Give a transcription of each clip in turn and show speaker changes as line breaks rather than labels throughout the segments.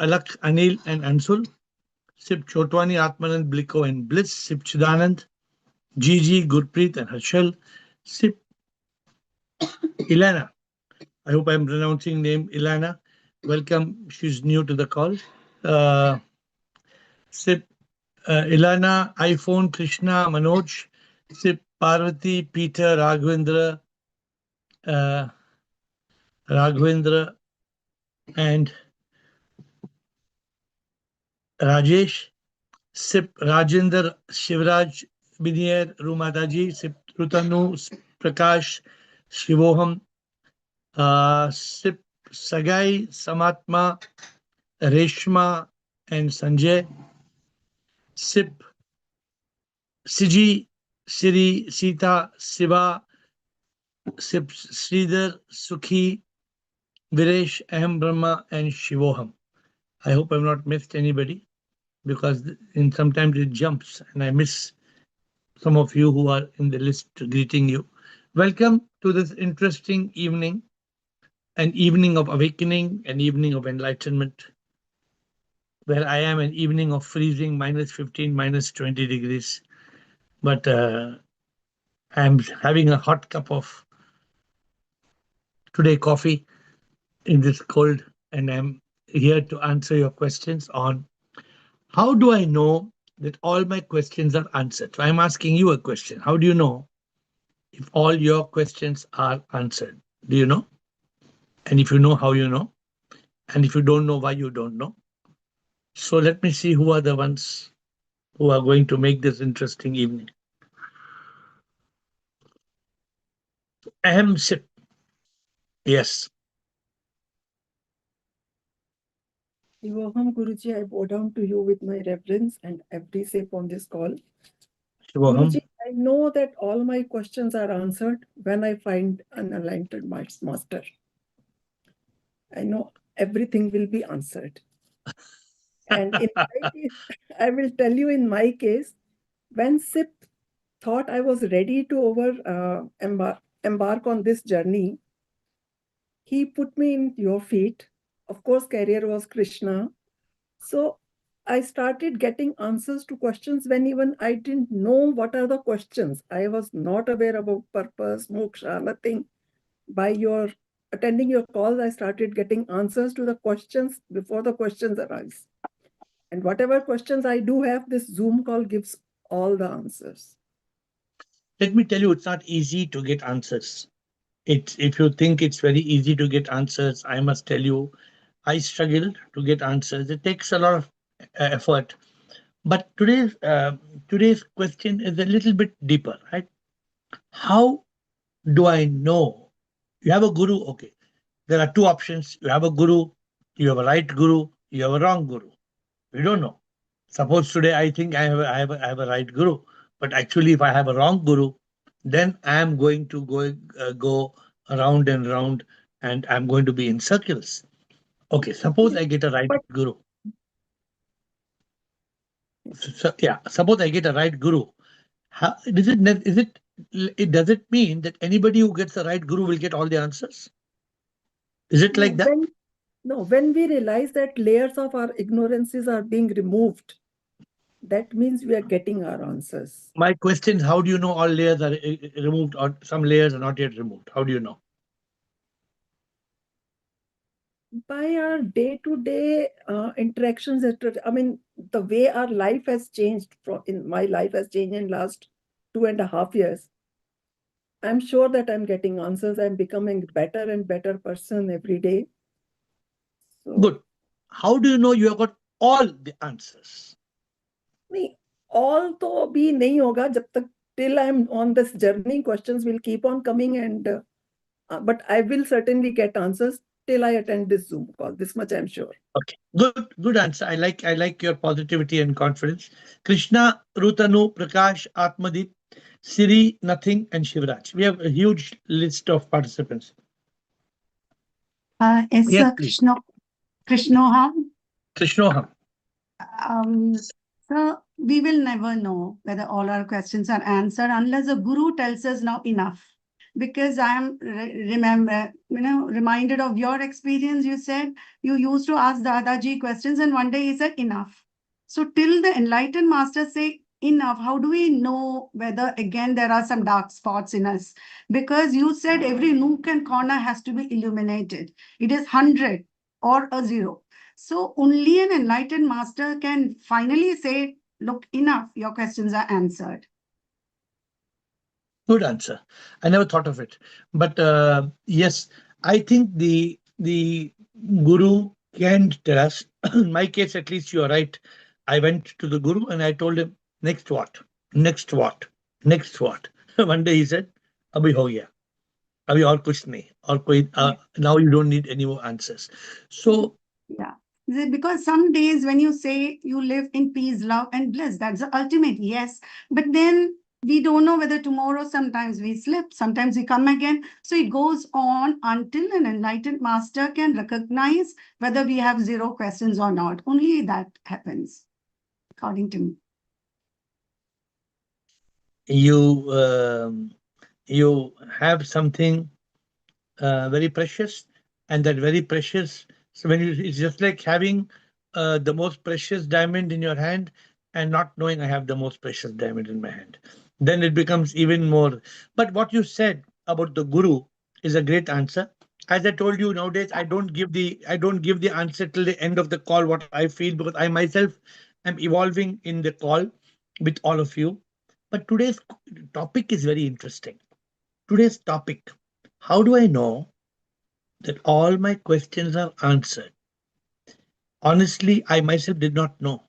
Alak, Anil, and Ansul. Sip Chotwani, Atmanand, Bliko, and Bliss. Sip Chidanand, Gigi, Gurpreet, and Harshal. Sip Ilana. I hope I'm pronouncing name Ilana. Welcome. She's new to the call. Sip Ilana, iPhone, Krishna, Manoj. Sip Parvati, Peter, uh, Raghavendra, and Rajesh. Sip Rajendra, Shivraj, Binier, Rumataji. Sip Rutanu, Prakash, Shivoham. Sip Sagai, Samatma, Reshma, and Sanjay. Sip Siji, Siri, Sita, Siva, Sip Sridhar, Sukhi, Viresh, Aham Brahma, and Shivoham. I hope I've not missed anybody, because sometimes it jumps and I miss some of you who are in the list greeting you. Welcome to this interesting evening, an evening of awakening, an evening of enlightenment, where I am an evening of freezing, -15, -20 degrees. But I'm having a hot cup of today coffee in this cold, and I'm here to answer your questions on how do I know that all my questions are answered. So I'm asking you a question. How do you know if all your questions are answered? Do you know? And if you know, how you know? And if you don't know, why you don't know? So let me see who are the ones who are going to make this interesting evening. Ahem Sip. Yes.
Shivoham Guruji, I bow down to you with my reverence and appreciate on this call.
Shivoham.
Guruji, I know that all my questions are answered when I find an enlightened master. I know everything will be answered. And in my case, I will tell you in my case, when Sip thought I was ready to embark on this journey, he put me in your feet. Of course, carrier was Krishna. So I started getting answers to questions when even I didn't know what are the questions. I was not aware about purpose, moksha, nothing. By your attending your calls, I started getting answers to the questions before the questions arise. And whatever questions I do have, this Zoom call gives all the answers.
Let me tell you, it's not easy to get answers. If you think it's very easy to get answers, I must tell you, I struggled to get answers. It takes a lot of effort. But today's question is a little bit deeper, right? How do I know? You have a guru, okay. There are two options. You have a guru, you have a right guru, you have a wrong guru. We don't know. Suppose today I think I have a right guru, but actually if I have a wrong guru, then I am going to go around and round, and I'm going to be in circles. Okay, suppose I get a right
But
guru. So, yeah, suppose I get a right guru. How, does it mean that anybody who gets the right guru will get all the answers? Is it like that?
when we realize that layers of our ignorances are being removed, that means we are getting our answers.
My question is, how do you know all layers are removed, or some layers are not yet removed? How do you know?
By our day-to-day interactions, I mean, the way our life has changed in my life has changed in last 2.5 years. I'm sure that I'm getting answers. I'm becoming better and better person every day. So,
Good. How do you know you have got all the answers?
नहीं, all तो अभी नहीं होगा जब तक till I'm on this journey. Questions will keep on coming, and but I will certainly get answers till I attend this Zoom call. This much I'm sure.
Okay, good answer. I like your positivity and confidence. Krishna, Rutanu, Prakash, Atmadeep, Siri, Nothing, and Shivraj. We have a huge list of participants.
Yes,
Yes,
Krishnoham.
Krishnoham.
So we will never know whether all our questions are answered unless the Guru tells us now enough. because I am reminded of your experience. You said you used to ask Dadaji questions, and one day he said enough. So till the enlightened masters say enough, how do we know whether again there are some dark spots in us? Because you said every nook and corner has to be illuminated. It is 100 or a 0. So only an enlightened master can finally say, look, enough, your questions are answered.
Good answer. I never thought of it. But yes, I think the guru can tell us. In my case, at least you are right. I went to the guru and I told him, next what? Next what? Next what? One day he said, Abhi ho gaya. Abhi aur kuch nahi. Aur koi, now you don't need any more answers. So
yeah. Because some days when you say you live in peace, love, and bliss, that's the ultimate, yes. But then we don't know whether tomorrow, sometimes we slip, sometimes we come again. So it goes on until an enlightened master can recognize whether we have 0 questions or not. Only that happens, according to me.
You have something very precious, and that very precious. So when you, it's just like having the most precious diamond in your hand and not knowing I have the most precious diamond in my hand. Then it becomes even more. But what you said about the guru is a great answer. As I told you, nowadays I don't give the answer till the end of the call what I feel, because I myself am evolving in the call with all of you. But today's topic is very interesting. Today's topic: how do I know that all my questions are answered? Honestly, I myself did not know.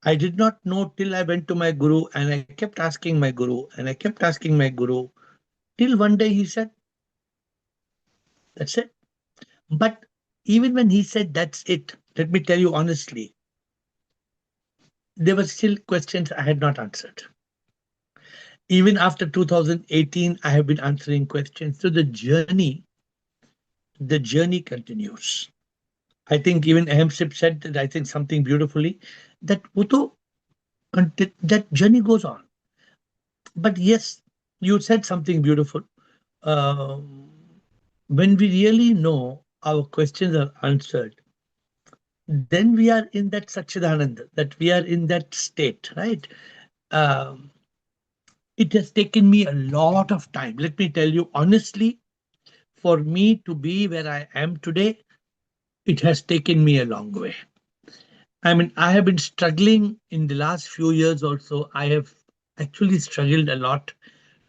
I did not know till I went to my guru and I kept asking my guru and I kept asking my guru till one day he said, that's it. But even when he said that's it, let me tell you honestly, there were still questions I had not answered. Even after 2018, I have been answering questions. So the journey continues. I think even Ahemsip said that, I think something beautifully, that that journey goes on. But yes, you said something beautiful. Um, when we really know our questions are answered, then we are in that Satchidananda, that we are in that state, right? Um, it has taken me a lot of time. Let me tell you honestly, for me to be where I am today, it has taken me a long way. I mean, I have been struggling in the last few years also. I have actually struggled a lot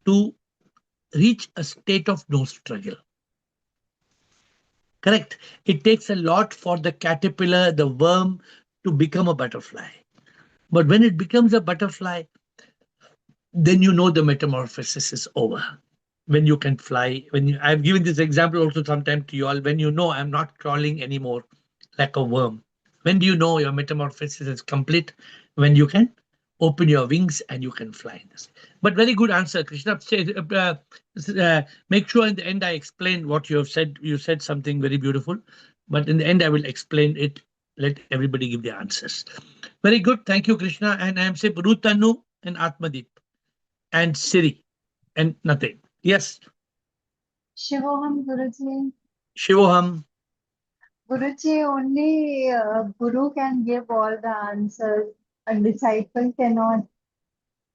to reach a state of no struggle. Correct. It takes a lot for the caterpillar, the worm, to become a butterfly. But when it becomes a butterfly, then you know the metamorphosis is over. When you can fly, I've given this example also sometime to you all, when you know I'm not crawling anymore like a worm. When do you know your metamorphosis is complete? When you can open your wings and you can fly. But very good answer, Krishna. Make sure in the end I explain what you have said. You said something very beautiful, but in the end I will explain it. Let everybody give their answers. Very good. Thank you, Krishna. And I am saying Rutanu and Atmadeep and Siri and nothing. Yes,
Shivoham Guruji.
Shivoham.
Guruji, only Guru can give all the answers. A disciple cannot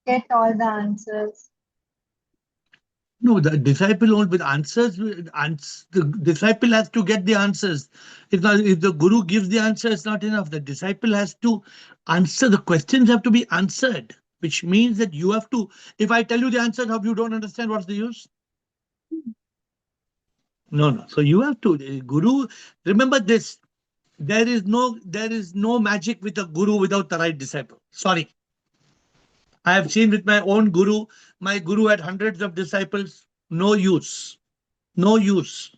get all the answers.
No, the disciple won't with answers. The disciple has to get the answers. It's not, if the guru gives the answer, it's not enough. The disciple has to answer. The questions have to be answered, which means that you have to. If I tell you the answer, if you don't understand, what's the use? No, no. So you have to. The guru. Remember this. There is no magic with a guru without the right disciple. Sorry. I have seen with my own guru. My guru had hundreds of disciples. No use. No use.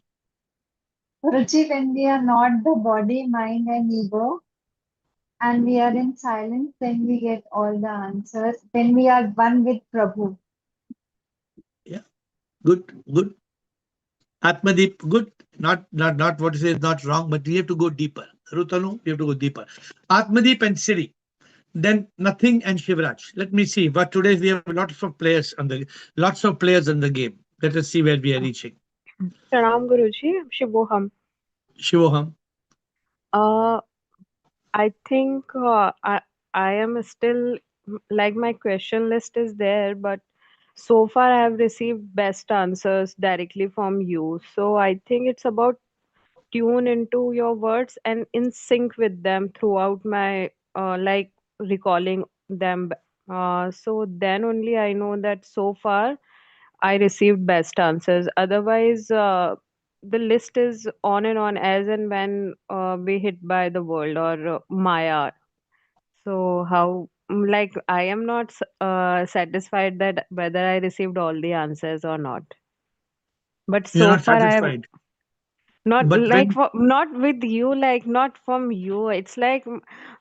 Guruji, when we are not the body, mind, and ego, and we are in silence, then we get all the answers. Then we are one with Prabhu.
Yeah, good, good. Atmadeep, good. Not what you say is not wrong, but we have to go deeper. Rutanu, we have to go deeper. Atmadeep and Siri. Then nothing and Shivraj. Let me see. But today we have lots of players in the game. Let us see where we are reaching.
Pranam Guruji, Shivoham.
Shivoham.
Uh, I think I am still like my question list is there, but so far I have received best answers directly from you. So I think it's about tune into your words and in sync with them throughout my like recalling them. So then only I know that so far I received best answers. Otherwise, the list is on and on as and when we hit by the world or Maya. So how like I am not satisfied that whether I received all the answers or not. But
You're
so
not
far I am
satisfied.
not
But
like
when
for, not with you, like not from you. It's like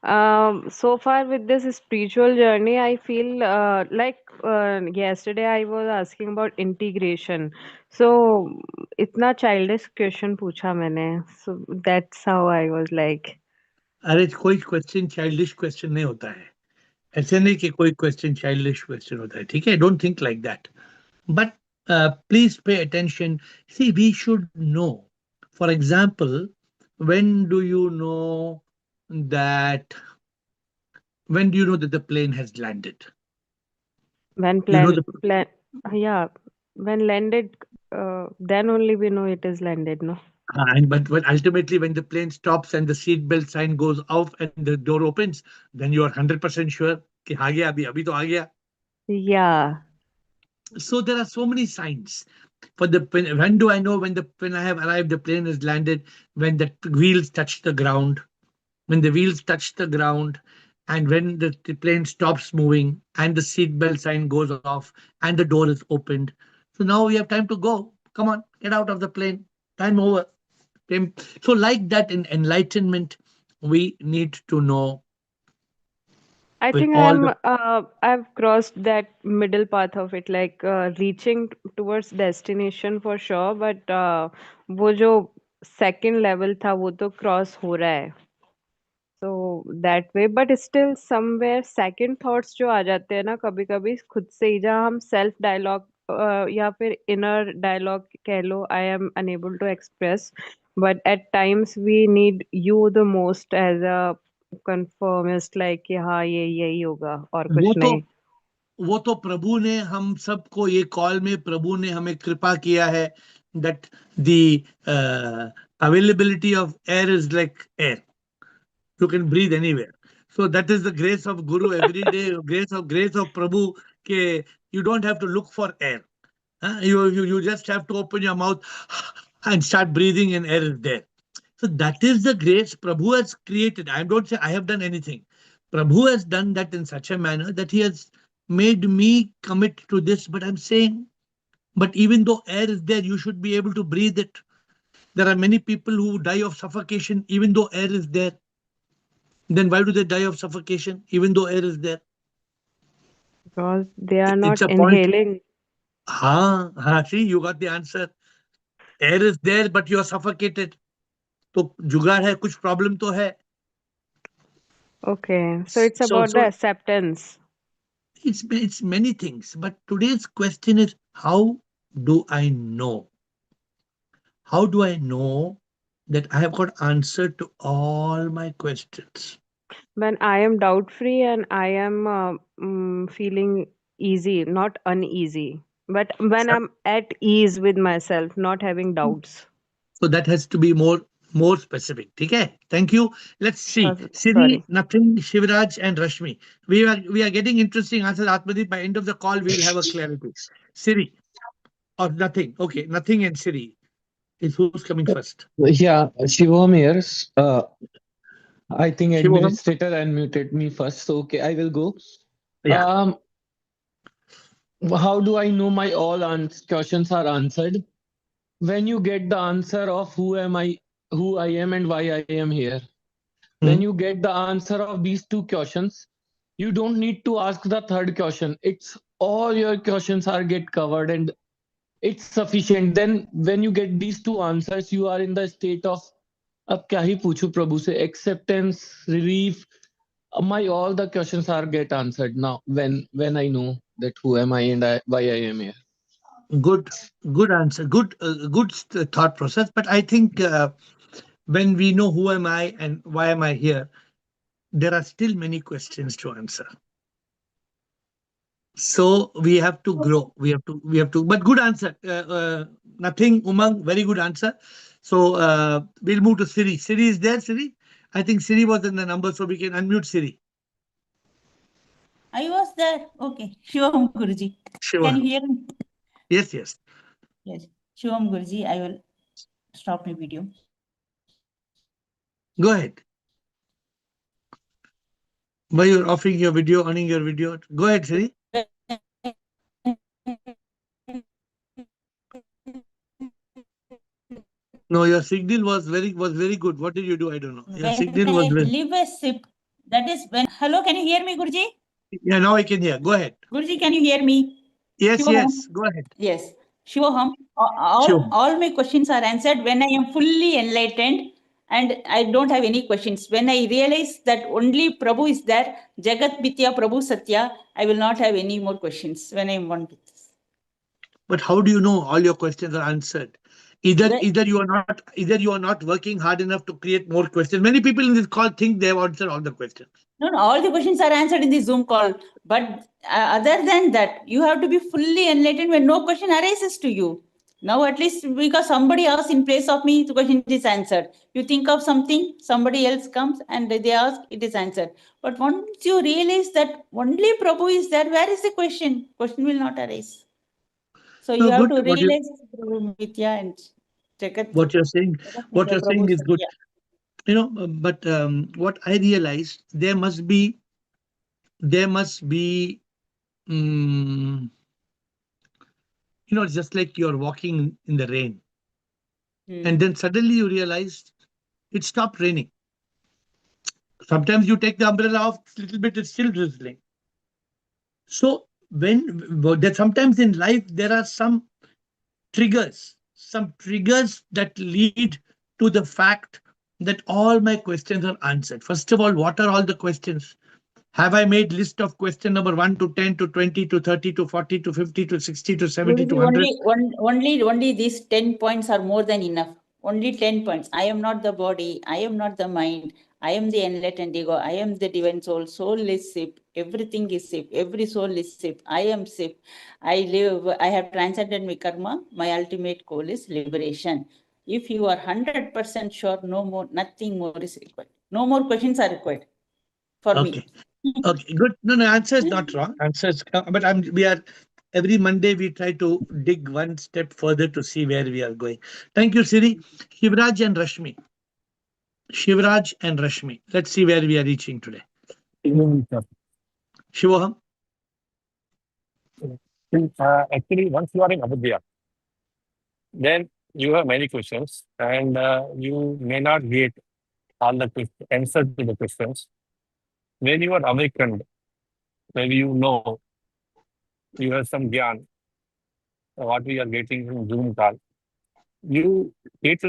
so far with this spiritual journey, I feel like yesterday I was asking about integration. So itna childish question पूछा मैंने. So that's how I was like.
अरे कोई question childish question नहीं होता है. ऐसे नहीं कि कोई क्वेश्चन चाइल्डिश क्वेश्चन होता है. ठीक है, don't think like that. But please pay attention. See, we should know. For example, when do you know that when do you know that the plane has landed?
When
You know
plan yeah, when landed, then only we know it is landed, no?
and but ultimately when the plane stops and the seat belt sign goes off and the door opens, then you are 100% sure कि आ गया अभी तो आ गया.
Yeah.
So there are so many signs. For the when do I know when I have arrived, the plane has landed? When the wheels touch the ground, when the wheels touch the ground, and when the plane stops moving and the seatbelt sign goes off and the door is opened. So now we have time to go. Come on, get out of the plane. Time over. So like that in enlightenment, we need to know
I
with
think
all the
I've crossed that middle path of it, like reaching towards destination for sure, but वो जो second level था वो तो cross हो रहा है. So that way, but still somewhere second thoughts जो आ जाते हैं ना कभी कभी खुद से ही, जहाँ हम self dialogue या फिर inner dialogue कह लो, I am unable to express, but at times we need you the most as a conformist, like कि हाँ ये यही होगा और
वो
कुछ
तो
नहीं.
वो तो प्रभु ने हम सबको ये कॉल में प्रभु ने हमें कृपा किया है that the availability of air is like air. You can breathe anywhere. So that is the grace of Guru every day, grace of Prabhu. Ke you don't have to look for air. Huh? You just have to open your mouth and start breathing, and air is there. So that is the grace Prabhu has created. I don't say I have done anything. Prabhu has done that in such a manner that he has made me commit to this. But I'm saying, but even though air is there, you should be able to breathe it. There are many people who die of suffocation even though air is there. Then why do they die of suffocation even though air is there?
Because they are
It's
not
a point.
inhaling.
See, you got the answer. Air is there, but you are suffocated. तो जुगाड़ है, कुछ problem तो है.
Okay, so it's
So,
about the
so
acceptance.
it's many things. But today's question is, how do I know? How do I know that I have got answer to all my questions?
When I am doubt free and I am feeling easy, not uneasy, but when I'm at ease with myself, not having doubts.
So that has to be more specific. Okay, thank you. Let's see. Siri,
Sorry.
nothing, Shivraj and Rashmi. We are getting interesting answers. Atmadeep, by end of the call, we'll have a clarity. Siri or nothing. Okay, nothing and Siri. Is who's coming first?
Yeah, Shivam here. I think
Shivoham?
administrator unmuted me first. So okay, I will go.
Yeah.
How do I know my all questions are answered? When you get the answer of who I am, and why I am here. When
Hmm.
you get the answer of these two questions, you don't need to ask the third question. It's all your questions are get covered and it's sufficient. Then when you get these two answers, you are in the state of अब क्या ही पूछूं प्रभु से, acceptance, relief. My all the questions are get answered now when I know that who am I and why I am here.
Good, good answer. Good, thought process. But I think when we know who am I and why am I here, there are still many questions to answer. So we have to grow. We have to. But good answer. Nothing, Umang. Very good answer. So we'll move to Siri. Siri is there. Siri. I think Siri was in the number, so we can unmute Siri.
I was there. Okay. Shivam Guruji.
Shivam.
Can you hear me?
Yes, yes.
Yes. Shivam Guruji, I will stop my video.
Go ahead. Why you're offering your video, owning your video? Go ahead, Siri. No, your signal was very good. What did you do? I don't know. Your
When
signal was
I
very...
live a sip, that is when. Hello, can you hear me, Guruji?
Yeah, now I can hear. Go ahead.
Guruji, can you hear me?
Yes,
Shivoham.
yes. Go ahead.
Yes. Shivoham.
Sure.
All my questions are answered when I am fully enlightened and I don't have any questions. When I realize that only Prabhu is there, Jagat Mitya Prabhu Satya, I will not have any more questions when I am one with this.
But how do you know all your questions are answered? Either you are not working hard enough to create more questions. Many people in this call think they have answered all the questions.
No, all the questions are answered in the Zoom call. But other than that, you have to be fully enlightened when no question arises to you. Now, at least because somebody else in place of me, the question is answered. You think of something, somebody else comes and they ask, it is answered. But once you realize that only Prabhu is there, where is the question? Question will not arise. So you have to realize Prabhu Mitya and Jagat.
What you're saying is good.
Yeah.
You know, but what I realized, there must be you know, just like you're walking in the rain, and then suddenly you realize it stopped raining. Sometimes you take the umbrella off a little bit, it's still drizzling. So sometimes in life there are some triggers that lead to the fact that all my questions are answered. First of all, what are all the questions? Have I made list of question number 1 to 10 to 20 to 30 to 40 to 50 to 60 to 70 to 100?
Only these 10 points are more than enough. Only 10 points. I am not the body. I am not the mind. I am the enlightened ego. I am the divine soul. Soul is SIP. Everything is SIP. Every soul is SIP. I am SIP. I have transcended my karma. My ultimate goal is liberation. If you are 100% sure, no more, nothing more is required. No more questions are required for me.
Okay, good. No, answer is not wrong. But we are every Monday we try to dig one step further to see where we are going. Thank you, Siri. Shivraj and Rashmi. Let's see where we are reaching today. Shivoham.
Actually, once you are in Avidya, then you have many questions and you may not get all the answers to the questions. When you are awakened, maybe you know, you have some gyan, what we are getting from Zoom call, you get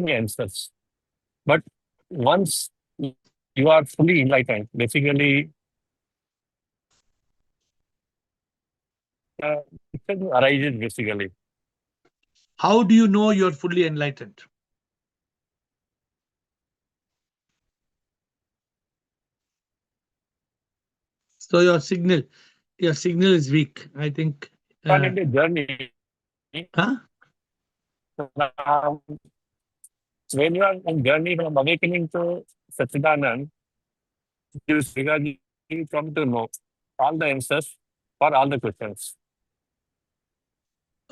answers. But once you are fully enlightened, basically, it arises basically.
How do you know you're fully enlightened? So your signal is weak. I think.
In the journey.
Huh?
When you are in journey from awakening to Satchidanand, you come to know all the answers for all the questions.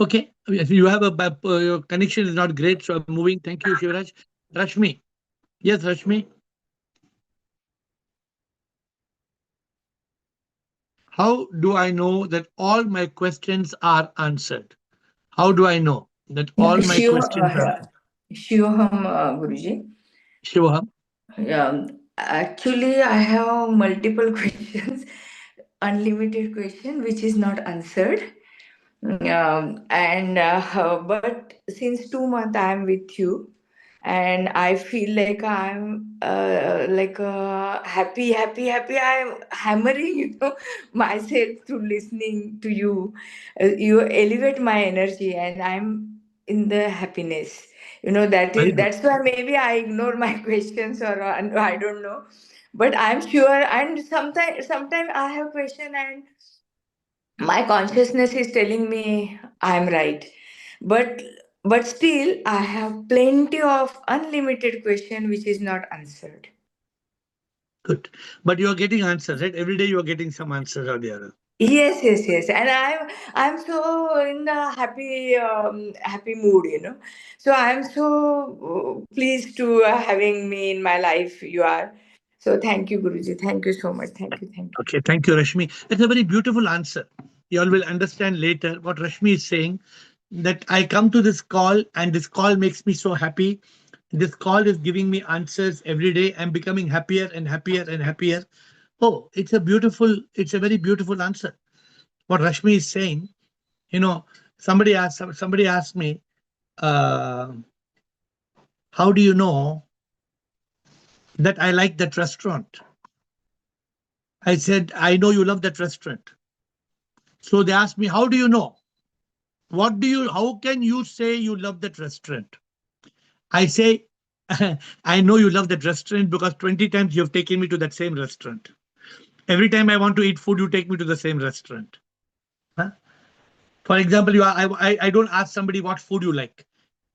Okay, you have your connection is not great, so I'm moving. Thank you, Shivraj. Rashmi. Yes, Rashmi. How do I know that all my questions are answered? How do I know that all my questions are answered?
Shivoham, Guruji.
Shivoham.
Yeah, actually, I have multiple questions, unlimited question, which is not answered. But since 2 months I am with you, and I feel like I'm happy. I'm hammering, myself through listening to you. You elevate my energy, and I'm in the happiness.
Very good.
That's why maybe I ignore my questions, or I don't know, but I'm sure. And sometimes I have question, and my consciousness is telling me I'm right, but still I have plenty of unlimited question which is not answered.
Good. But you are getting answers, right? Every day you are getting some answers or the other.
Yes, and I'm so in the happy mood, so I'm so pleased to having me in my life. You are, so thank you, Guruji, thank you so much, thank you.
Okay, thank you, Rashmi. That's a very beautiful answer. You all will understand later what Rashmi is saying, that I come to this call and this call makes me so happy. This call is giving me answers every day. I'm becoming happier and happier and happier. Oh, it's a very beautiful answer. What Rashmi is saying, somebody asked me, how do you know that I like that restaurant? I said, I know you love that restaurant. So they asked me, how do you know? How can you say you love that restaurant? I say, I know you love that restaurant because 20 times you've taken me to that same restaurant. Every time I want to eat food, you take me to the same restaurant. Huh? For example, I don't ask somebody what food you like.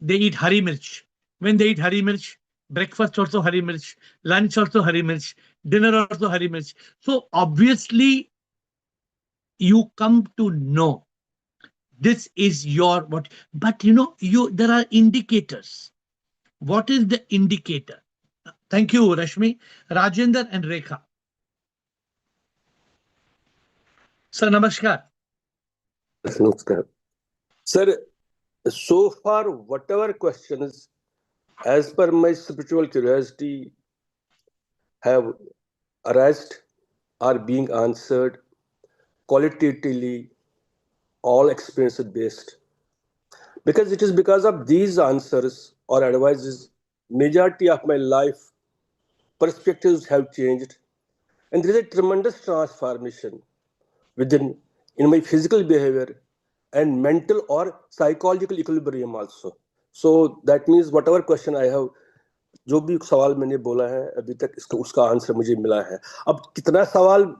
They eat hari mirch. When they eat hari mirch, breakfast also hari mirch, lunch also hari mirch, dinner also hari mirch. So obviously, you come to know this is your what. But there are indicators. What is the indicator? Thank you, Rashmi. Rajendra and Rekha. Sir, namaskar.
Namaskar. Sir, so far, whatever questions, as per my spiritual curiosity, have arisen are being answered qualitatively, all experience based. Because it is because of these answers or advices, majority of my life perspectives have changed, and there is a tremendous transformation within in my physical behavior and mental or psychological equilibrium also. So that means whatever question I have, जो भी सवाल मैंने बोला है अभी तक उसका answer मुझे मिला है. अब कितना सवाल,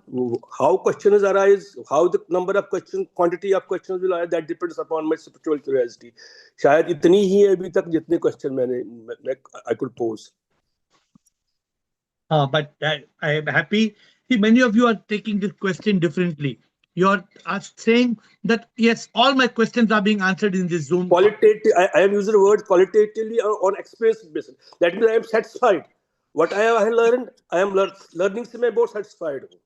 how questions arise, how the number of questions, quantity of questions will arise, that depends upon my spiritual curiosity. शायद इतनी ही है अभी तक जितने question I could pose.
But I am happy. See, many of you are taking this question differently. You are saying that, yes, all my questions are being answered in this Zoom.
Qualitative, I have used the word qualitatively on experience basis. That means I am satisfied. What I have learned, I am learning से मैं बहुत satisfied हूँ.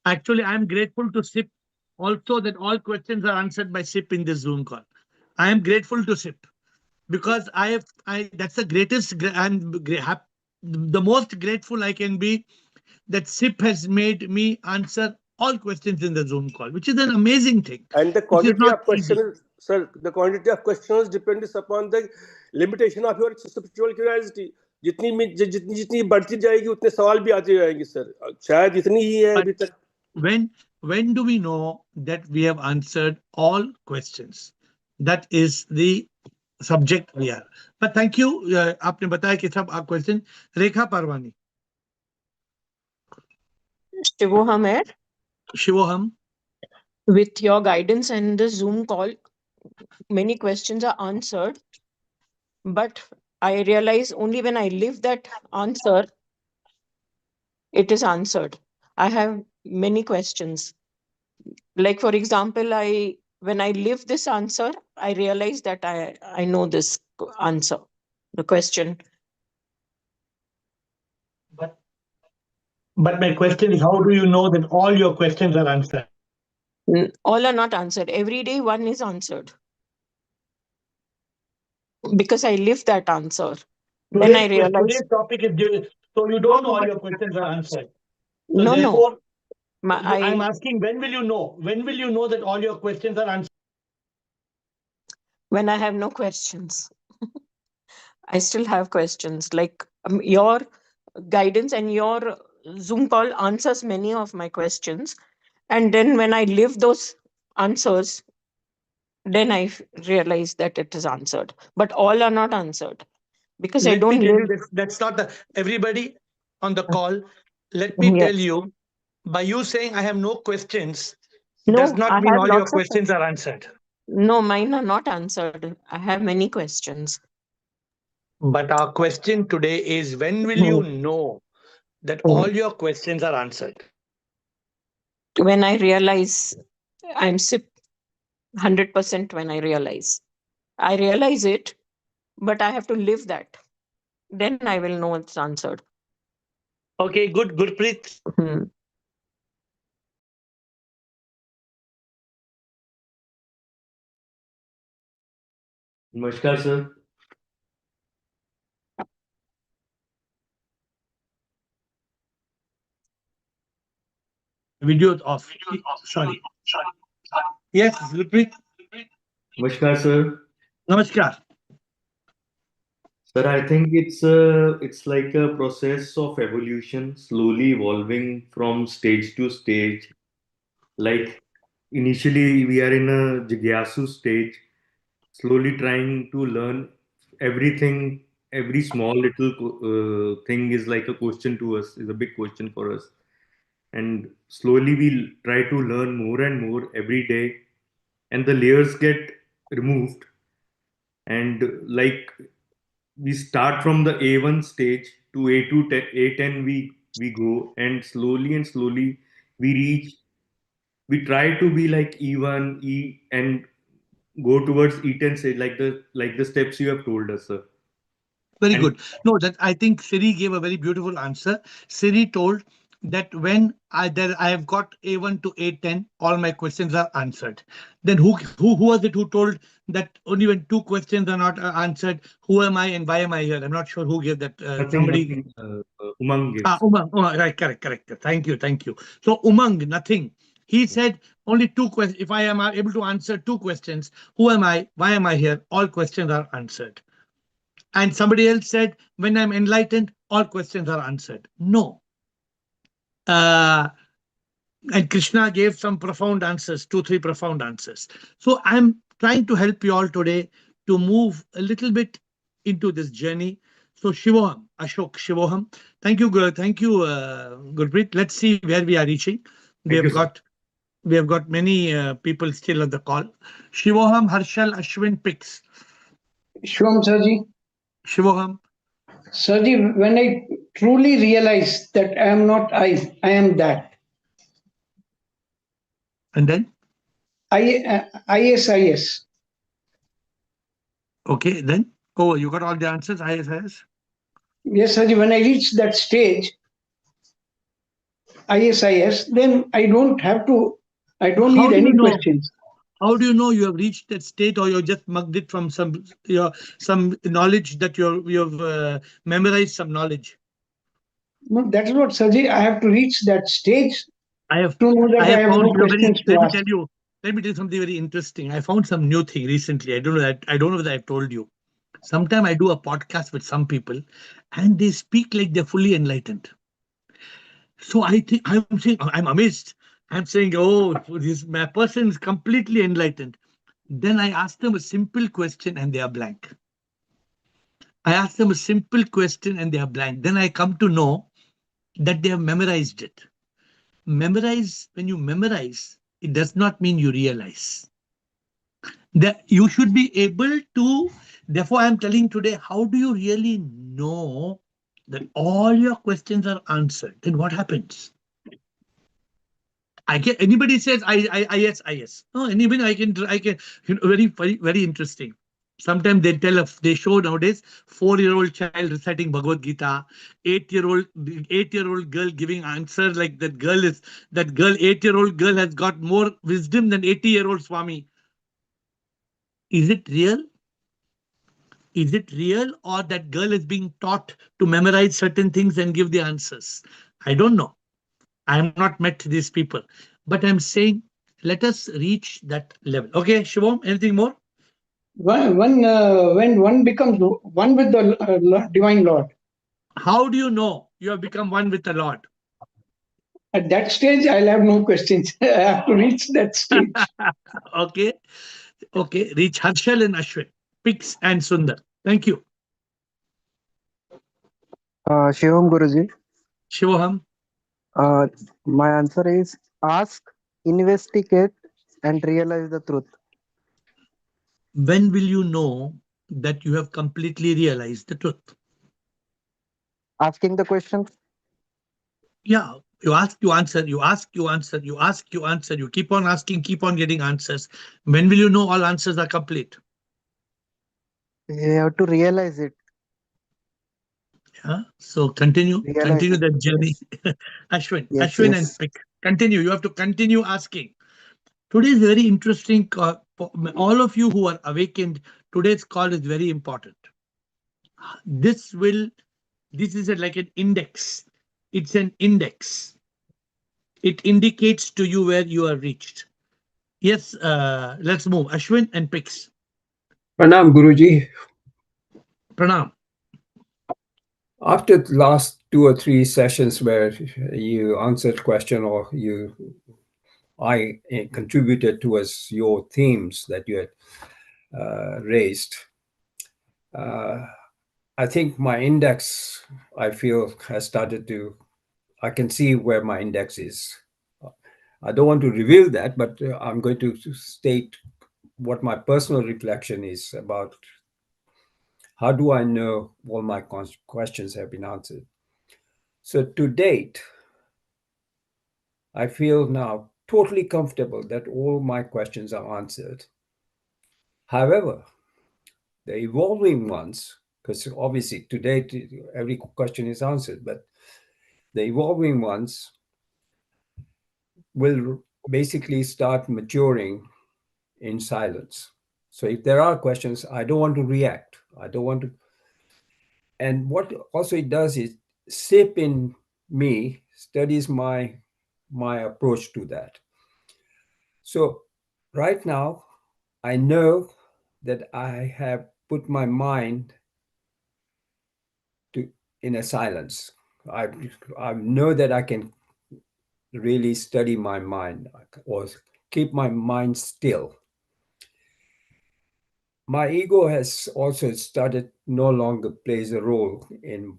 Actually, I am grateful to SIP also that all questions are answered by SIP in this Zoom call. I am grateful to SIP because that's the greatest, the most grateful I can be that SIP has made me answer all questions in the Zoom call, which is an amazing thing.
And the quantity of questions, sir, the quantity of questions depends upon the limitation of your spiritual curiosity. जितनी बढ़ती जाएगी उतने सवाल भी आते जाएंगे sir. शायद इतनी ही है अभी तक.
When do we know that we have answered all questions? That is the subject we are. But thank you. आपने बताया कि सब question. Rekha Parwani.
Shivoham AiR.
Shivoham.
With your guidance and the Zoom call, many questions are answered. But I realize only when I live that answer, it is answered. I have many questions. Like, for example, when I live this answer, I realize that I know this answer, the question.
But my question is, how do you know that all your questions are answered?
All are not answered. Every day one is answered. Because I live that answer. Then I realize.
Today's topic is, so you don't know all your questions are answered. So
No,
therefore,
no.
I'm asking, when will you know? When will you know that all your questions are answered?
When I have no questions. I still have questions. Like your guidance and your Zoom call answers many of my questions. And then when I live those answers, then realize that it is answered. But all are not answered because I
Let me
don't
tell you
live.
this. That's not everybody on the call. Let me tell
Yes.
you, by you saying I have no questions, does
No,
not
I
mean
have
all your
lots of
questions are answered.
No, mine are not answered. I have many questions.
But our question today is, when will you know that all your questions are answered?
When I realize I'm SIP 100% when I realize it, but I have to live that. Then I will know it's answered.
Okay, good, Gurpreet.
Namaskar, sir.
Video off. Sorry. Yes, Gurpreet.
Namaskar, sir.
Namaskar.
Sir, I think it's like a process of evolution, slowly evolving from stage to stage. Like initially, we are in a Jigyasu stage, slowly trying to learn everything. Every small little thing is like a question to us, is a big question for us. And slowly we'll try to learn more and more every day, and the layers get removed. And like we start from the A1 stage to A2, A10 we go, and slowly we reach, we try to be like E1, E and go towards E10 stage, like the steps you have told us, sir.
Very
And
good. No, that I think Siri gave a very beautiful answer. Siri told that when I have got A1 to A10, all my questions are answered. Then who was it who told that only when two questions are not answered? Who am I and why am I here? I'm not sure who gave that. Somebody.
nothing, Umang gives.
Umang. Right, correct. Thank you. So Umang, nothing. He said only two questions. If I am able to answer two questions, who am I? Why am I here? All questions are answered. And somebody else said, when I'm enlightened, all questions are answered. No. And Krishna gave some profound answers, 2, 3 profound answers. So I'm trying to help you all today to move a little bit into this journey. So Shivoham, Ashok, Shivoham. Thank you, Gurpreet. Let's see where we are reaching. We
Thank you, sir.
have got many people still on the call. Shivoham, Harshal, Ashwin, Pix.
Shwam Sarji.
Shivoham.
Sarji, when I truly realize that I am not I am that.
And then?
IS.
Okay, then? Oh, you got all the answers, IS.
Yes, Sarji, when I reach that stage, IS, then I don't need any questions.
How do you know you have reached that state, or you just mugged it from some knowledge that you've memorized some knowledge?
No, that is what, Sarji, I have to reach that stage
I have
to know that I have
found
no questions to
let
ask.
me tell you something very interesting. I found some new thing recently. I don't know whether I've told you. Sometime I do a podcast with some people and they speak like they're fully enlightened. So I think I'm amazed. I'm saying, oh, this my person is completely enlightened. Then I ask them a simple question and they are blank. I ask them a simple question and they are blank. Then I come to know that they have memorized it. When you memorize, it does not mean you realize. That you should be able to, therefore, I'm telling today, how do you really know that all your questions are answered? Then what happens? Anybody says yes. No, anybody I can very interesting. Sometimes they show nowadays 4-year-old child reciting Bhagavad Gita, 8-year-old girl giving answers like that 8-year-old girl has got more wisdom than 80-year-old Swami. Is it real? Is it real, or that girl is being taught to memorize certain things and give the answers? I don't know. I have not met these people, but I'm saying let us reach that level. Okay, Shivam, anything more?
when one becomes one with the divine Lord.
How do you know you have become one with the Lord?
At that stage, I'll have no questions. I have to reach that stage.
Okay. Okay. Reach Harshal and Ashwin. Pix and Sundar. Thank you.
Shivam Guruji,
Shivoham.
my answer is ask, investigate, and realize the truth.
When will you know that you have completely realized the truth?
Asking the questions.
Yeah. You ask, you answer, you ask, you answer, you ask, you answer. You keep on asking, keep on getting answers. When will you know all answers are complete?
You have to realize it.
Yeah. So continue
Realize it.
that journey.
Yes.
Ashwin,
Yes.
Ashwin and
Yes.
Pix. Continue. You have to continue asking. Today is very interesting. All of you who are awakened, today's call is very important. This is like an index. It's an index. It indicates to you where you are reached. Yes, let's move. Ashwin and Pix.
Pranam Guruji.
Pranam.
After the last 2 or 3 sessions where you answered question or I contributed towards your themes that you had raised, I think my index, I feel, has started to, I can see where my index is. I don't want to reveal that, but I'm going to state what my personal reflection is about how do I know all my questions have been answered. So to date, I feel now totally comfortable that all my questions are answered. However, the evolving ones, because obviously today every question is answered, but the evolving ones will basically start maturing in silence. So if there are questions, I don't want to react. I don't want to. And what also it does is sip in me, studies my approach to that. So right now, I know that I have put my mind in a silence. I know that I can really study my mind or keep my mind still. My ego has also started no longer plays a role in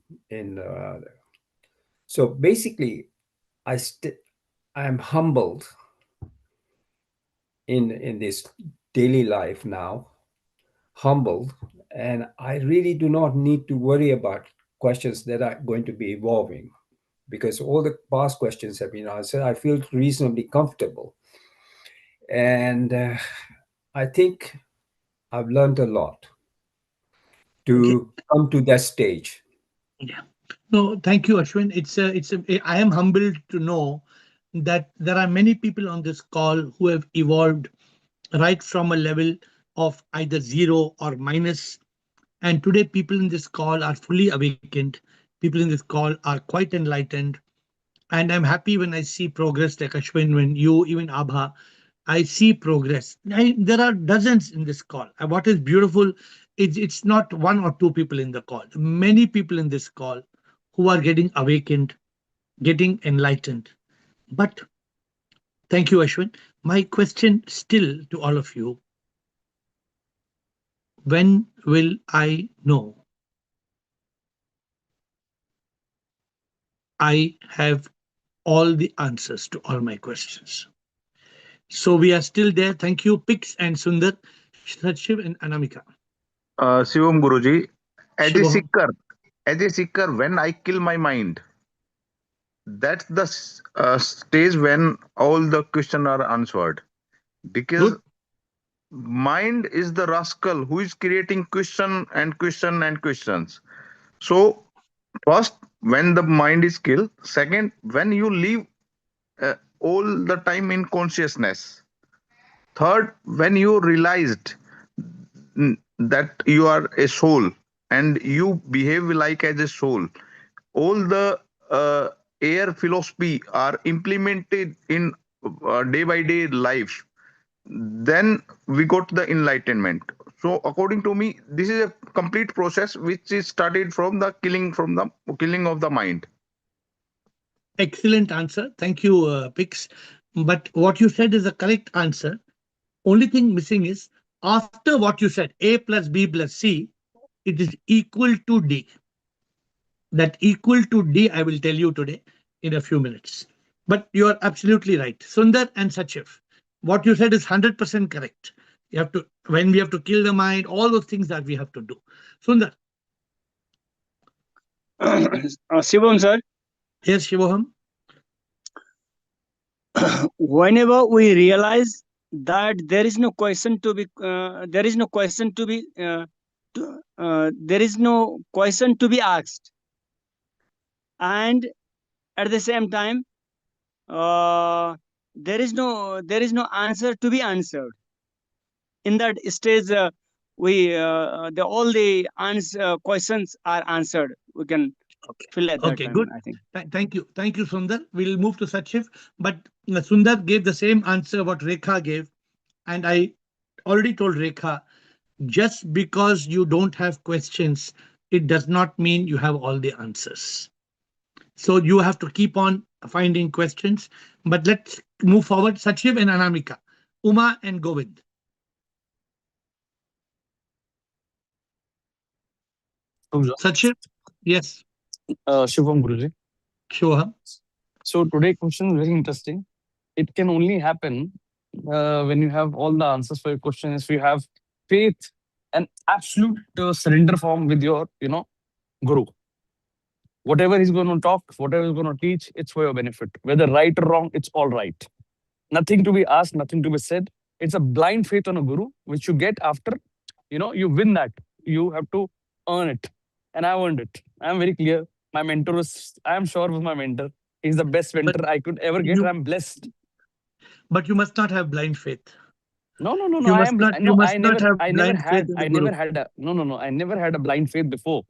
so basically I am humbled in this daily life now, humbled, and I really do not need to worry about questions that are going to be evolving because all the past questions have been answered. I feel reasonably comfortable, and I think I've learned a lot to come to that stage.
Yeah. No, thank you, Ashwin. I am humbled to know that there are many people on this call who have evolved right from a level of either zero or minus. And today, people in this call are fully awakened. People in this call are quite enlightened. And I'm happy when I see progress like Ashwin, when you, even Abha, I see progress. There are dozens in this call. And what is beautiful is it's not one or two people in the call. Many people in this call who are getting awakened, getting enlightened. But thank you, Ashwin. My question still to all of you, when will I know I have all the answers to all my questions? So we are still there. Thank you, Pix and Sundar, Sachiv and Anamika.
Shivam Guruji,
Shivam.
as a seeker, when I kill my mind, that's the stage when all the questions are answered. Because
Good.
mind is the rascal who is creating question and question and questions. So first, when the mind is killed. Second, when you live all the time in consciousness. Third, when you realized that you are a soul and you behave like as a soul, all the AiR philosophy are implemented in day by day life. Then we got the enlightenment. So according to me, this is a complete process which is started from the killing of the mind.
Excellent answer. Thank you, Pix. But what you said is the correct answer. Only thing missing is after what you said, A plus B plus C, it is equal to D. That equal to D, I will tell you today in a few minutes. But you are absolutely right. Sundar and Sachiv, what you said is 100% correct. You have to, when we have to kill the mind, all those things that we have to do. Sundar.
Shivam sir,
Yes, Shivoham.
whenever we realize that there is no question to be, there is no question to be, there is no question to be asked, and at the same time, there is no answer to be answered. In that stage, all the questions are answered. We can fill at that
Okay,
time,
good.
I think.
Thank you. Thank you, Sundar. We'll move to Sachiv. But Sundar gave the same answer what Rekha gave. And I already told Rekha, just because you don't have questions, it does not mean you have all the answers. So you have to keep on finding questions. But let's move forward. Sachiv and Anamika, Uma and Govind. Sachiv, yes.
Shivam Guruji.
Sure.
So today question is very interesting. It can only happen when you have all the answers for your questions. If you have faith and absolute surrender form with your, guru. Whatever he's going to talk, whatever he's going to teach, it's for your benefit. Whether right or wrong, it's all right. Nothing to be asked, nothing to be said. It's a blind faith on a guru, which you get after, you win that. You have to earn it. And I earned it. I'm very clear. My mentor I am sure was my mentor. He's the best mentor I could ever get. I'm blessed.
But you must not have blind faith.
No.
You must not. You must not have blind faith in the Guru.
I never had a blind faith before.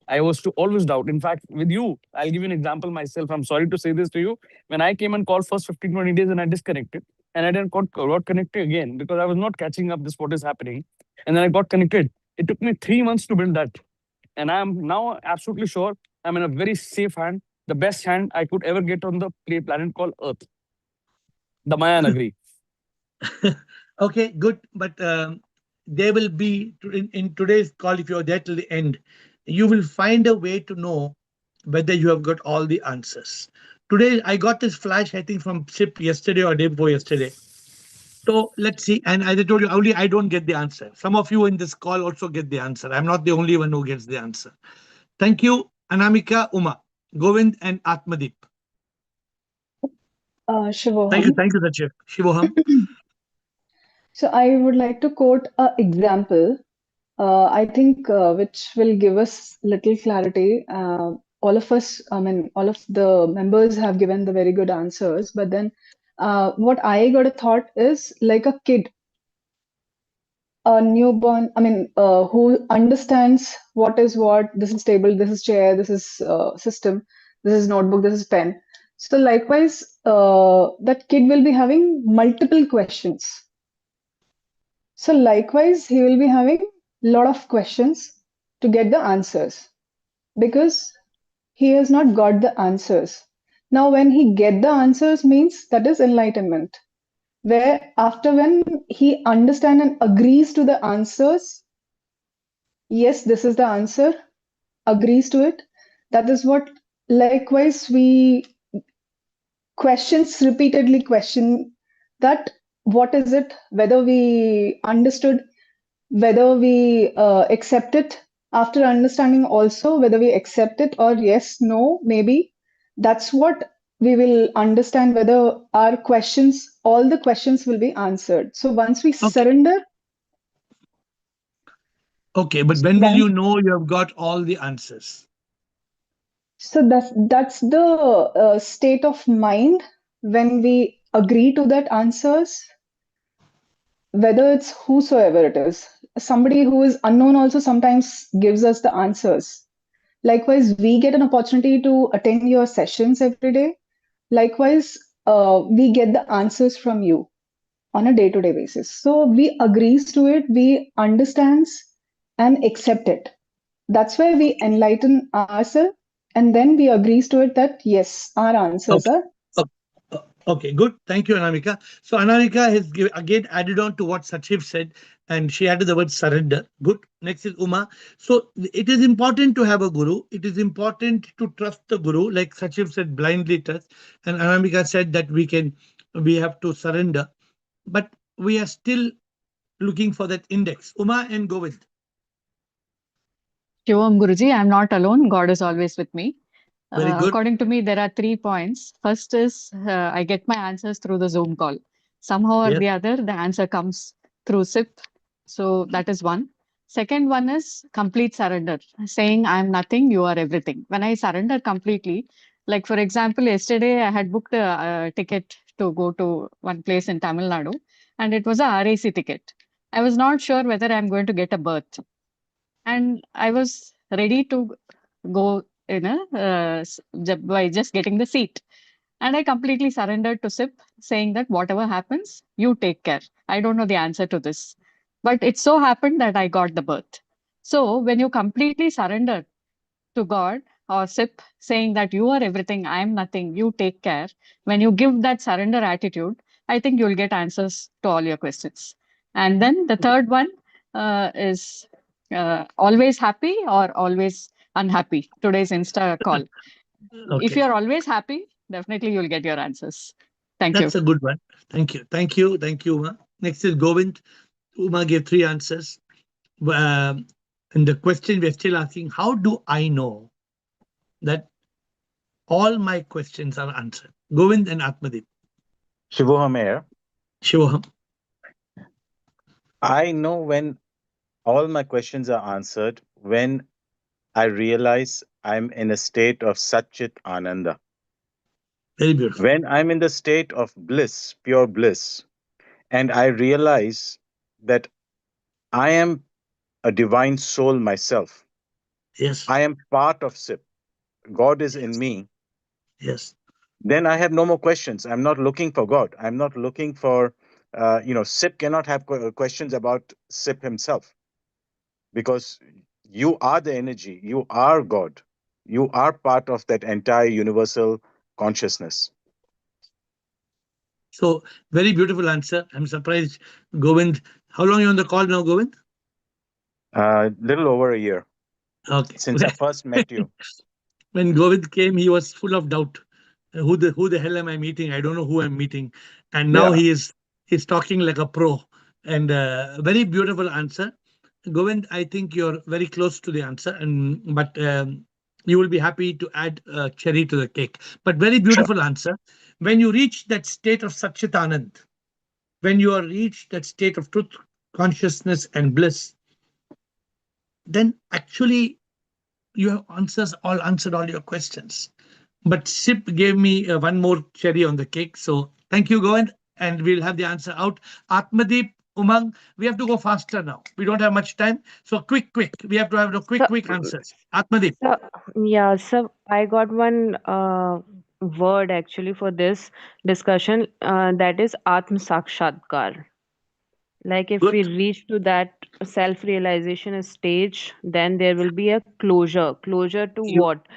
I was to always doubt. In fact, with you, I'll give you an example myself. I'm sorry to say this to you. When I came and called first 15, 20 days and I disconnected, and I didn't got connected again because I was not catching up this what is happening. And then I got connected. It took me 3 months to build that. And I'm now absolutely sure I'm in a very safe hand, the best hand I could ever get on the planet called Earth. The Maya Nagari.
Okay, good. But there will be, in today's call, if you're there till the end, you will find a way to know whether you have got all the answers. Today, I got this flash, I think, from SIP yesterday or day before yesterday. So let's see. And as I told you, only I don't get the answer. Some of you in this call also get the answer. I'm not the only one who gets the answer. Thank you, Anamika, Uma, Govind, and Atmadeep.
Shivoham.
Thank you, Sachiv. Shivoham.
So I would like to quote an example, I think, which will give us little clarity. All of us, all of the members have given the very good answers, but then what I got a thought is like a kid, a newborn, who understands what is what, this is table, this is chair, this is system, this is notebook, this is pen. So likewise, that kid will be having multiple questions. So likewise, he will be having a lot of questions to get the answers because he has not got the answers. Now, when he get the answers means that is enlightenment. Where after when he understands and agrees to the answers, yes, this is the answer, agrees to it. That is what likewise we repeatedly question that what is it, whether we understood, whether we accept it after understanding also, whether we accept it or yes, no, maybe. That's what we will understand whether our questions, all the questions will be answered. So once we surrender.
Okay, but when will you know you have got all the answers?
So that's the state of mind when we agree to that answers, whether it's whosoever it is. Somebody who is unknown also sometimes gives us the answers. Likewise, we get an opportunity to attend your sessions every day. Likewise, we get the answers from you on a day-to-day basis. So we agrees to it, we understands and accept it. That's why we enlighten ourselves, and then we agrees to it that yes, our answers
Okay.
are.
Okay, good. Thank you, Anamika. So Anamika has again added on to what Sachiv said, and she added the word surrender. Good. Next is Uma. So it is important to have a guru. It is important to trust the guru, like Sachiv said, blindly trust. And Anamika said that we have to surrender, but we are still looking for that index. Uma and Govind.
Shivam Guruji, I'm not alone. God is always with me.
Very good.
According to me, there are 3 points. First is I get my answers through the Zoom call. Somehow or
Yes.
the other, the answer comes through SIP. So that is one. Second one is complete surrender, saying I'm nothing, you are everything. When I surrender completely, like for example, yesterday I had booked a ticket to go to one place in Tamil Nadu, and it was a RAC ticket. I was not sure whether I'm going to get a berth, and I was ready to go in by just getting the seat. And I completely surrendered to SIP, saying that whatever happens, you take care. I don't know the answer to this. But it so happened that I got the berth. So when you completely surrender to God or SIP, saying that you are everything, I am nothing, you take care, when you give that surrender attitude, I think you'll get answers to all your questions. And then the third one is always happy or always unhappy. Today's Insta call. If
Okay.
you're always happy, definitely you'll get your answers. Thank
That's
you.
a good one. Thank you. Thank you. Thank you, Uma. Next is Govind. Uma gave 3 answers. And the question we're still asking, how do I know that all my questions are answered? Govind and Atmadeep.
Shivoham AiR.
Shivoham.
I know when all my questions are answered when I realize I'm in a state of Satchit Ananda.
Very beautiful.
When I'm in the state of bliss, pure bliss, and I realize that I am a divine soul myself.
Yes.
I am part of SIP. God is in me.
Yes.
Then I have no more questions. I'm not looking for God. I'm not looking for, SIP cannot have questions about SIP himself because you are the energy. You are God. You are part of that entire universal consciousness.
So, very beautiful answer. I'm surprised, Govind. How long are you on the call now, Govind?
Little over a year.
Okay.
Since I first met you.
When Govind came, he was full of doubt. Who the hell am I meeting? I don't know who I'm meeting. And now
Yeah.
he's talking like a pro. And very beautiful answer. Govind, I think you're very close to the answer, but you will be happy to add cherry to the cake. But very beautiful answer. When you reach that state of Satchitanand, when you are reached that state of truth, consciousness, and bliss, then actually you have answered all your questions. But SIP gave me one more cherry on the cake. So thank you, Govind, and we'll have the answer out. Atmadeep, Umang, we have to go faster now. We don't have much time. So quick. We have to have quick answers. Atmadeep.
So I got one word actually for this discussion, that is Atma Sakshatkar. Like if we reach to that self-realization stage, then there will be a closure. Closure to what?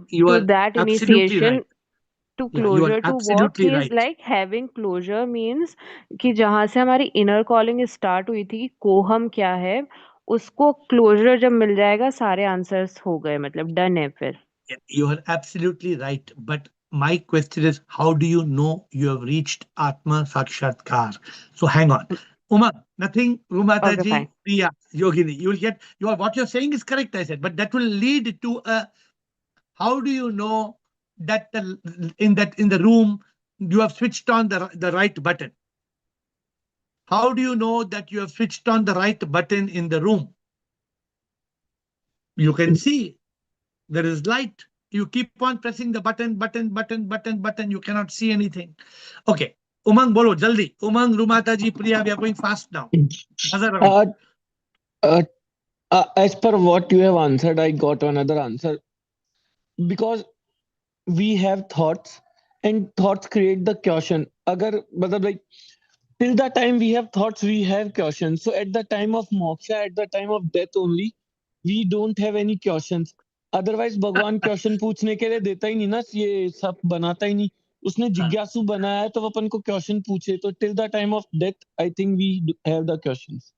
You
To
are
that
absolutely
initiation.
right.
To
Yeah, you are
closure to what
absolutely
is
right.
like having closure means कि जहाँ से हमारी inner calling start हुई थी कि कोहम क्या है, उसको closure जब मिल जाएगा सारे answers हो गए, मतलब done है फिर.
Yeah, you are absolutely right. But my question is, how do you know you have reached Atma Sakshatkar? So hang on. Uma, nothing, Rumata
Okay,
ji,
fine.
Priya, Yogini. You will get what you're saying is correct, I said, but that will lead to a how do you know that in the room you have switched on the right button? How do you know that you have switched on the right button in the room? You can see there is light. You keep on pressing the button. You cannot see anything. Okay. Umang, bolo, jaldi. Umang, Rumata ji, Priya, we are going fast now.
As per what you have answered, I got another answer. Because we have thoughts and thoughts create the question. अगर मतलब like Till the time we have thoughts, we have questions. So at the time of moksha, at the time of death only, we don't have any questions. Otherwise भगवान question पूछने के लिए देता ही नहीं ना, ये सब बनाता ही नहीं. उसने जिज्ञासु बनाया है तो अपन को क्वेश्चन पूछे. तो till the time of death, I think we have the questions.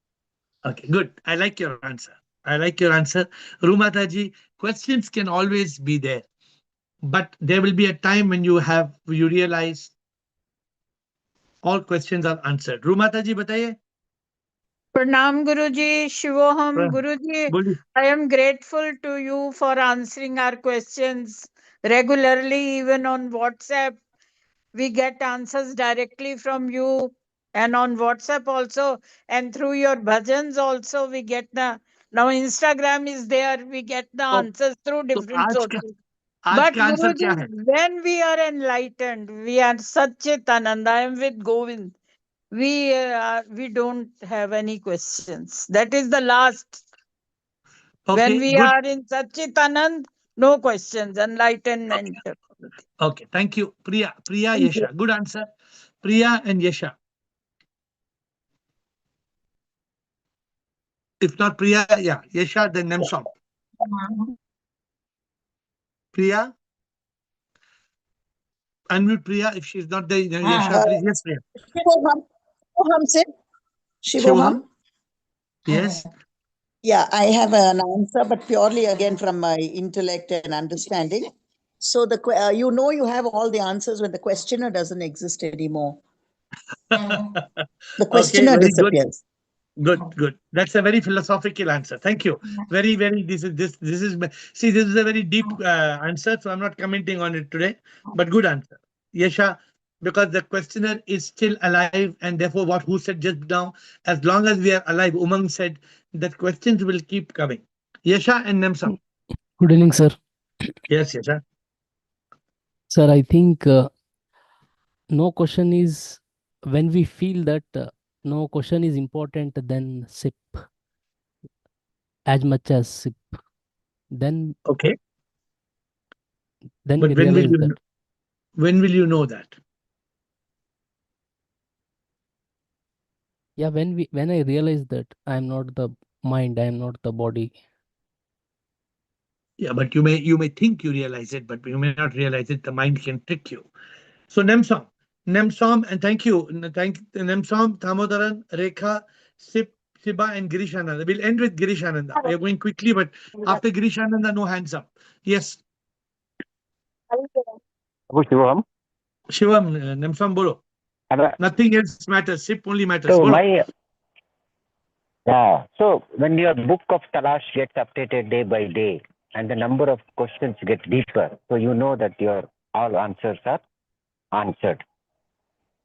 Okay, good. I like your answer. I like your answer. Rumataji, questions can always be there, but there will be a time when you realize all questions are answered. Rumataji, बताइए.
Pranam Guruji, Shivoham
Pra-
Guruji,
बोलिए.
I am grateful to you for answering our questions regularly, even on WhatsApp. We get answers directly from you and on WhatsApp also, and through your bhajans also we get the, now Instagram is there, we get the
तो
answers through different sources.
आज
But
का answer क्या
Guruji,
है?
when we are enlightened, we are Satchitananda, I am with Govind. We don't have any questions. That is the last. When
Okay,
we
good.
are in Satchitanand, no questions, enlightenment.
Okay, thank you. Priya,
Thank you.
Yesha. Good answer. Priya and Yesha. If not Priya, yeah, Yesha, then Nemsom. Priya, unmute Priya. If she's not there, then Yesha, please. Yes, Priya.
Shivoham said,
Shivoham?
Shivoham.
Yes.
Yeah, I have an answer, but purely again from my intellect and understanding. So you know you have all the answers when the questioner doesn't exist anymore. The questioner
very good.
disappears.
Good. That's a very philosophical answer. Thank you. Very. This is. See, this is a very deep answer, so I'm not commenting on it today. But good answer, Yesha, because the questioner is still alive, and therefore, who said just now, as long as we are alive, Umang said that questions will keep coming. Yesha and Nemsam.
Good evening, sir.
Yes, Yesha.
Sir, I think no question is, when we feel that no question is important, then sip as much as sip. Then
Okay.
Then
But
we
when will
realize
you?
that.
When will you know that?
Yeah, when I realize that I am not the mind, I am not the body.
Yeah, but you may think you realize it, but you may not realize it. The mind can trick you. So Nemsom, and thank you. Thank Nemsom, Thamodaran, Rekha, Siba, and Girishananda. We'll end with Girishananda. We are going quickly, but after Girishananda, no hands up. Yes.
Shivam.
Shivam, Nemsom, bolo. Nothing else matters. Sip only matters.
So
Bolo.
so when your book of Talash gets updated day by day and the number of questions get deeper, so you know that your all answers are answered.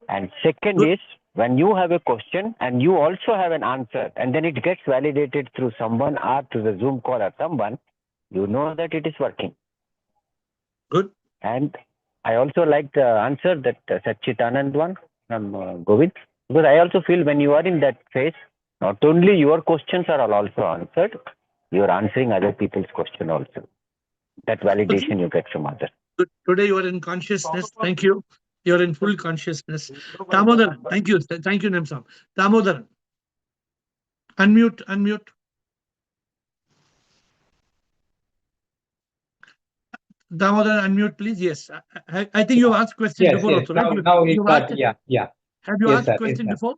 And second is when you have a question and you also have an answer, and then it gets validated through someone or through the Zoom call or someone, you know that it is working.
Good.
And I also like the answer that Satchitanand one from Govind, because I also feel when you are in that phase, not only your questions are also answered, you are answering other people's question also. That validation you get from others.
Good. Today you are in consciousness. Thank you. You're in full consciousness. Damodaran, thank you. Thank you, Nemsam. Damodaran. Unmute. Damodaran, unmute, please. Yes. I think you asked questions before also, right?
Now it
You've
got,
asked,
yeah.
Have you
Yes,
asked
sir.
question before?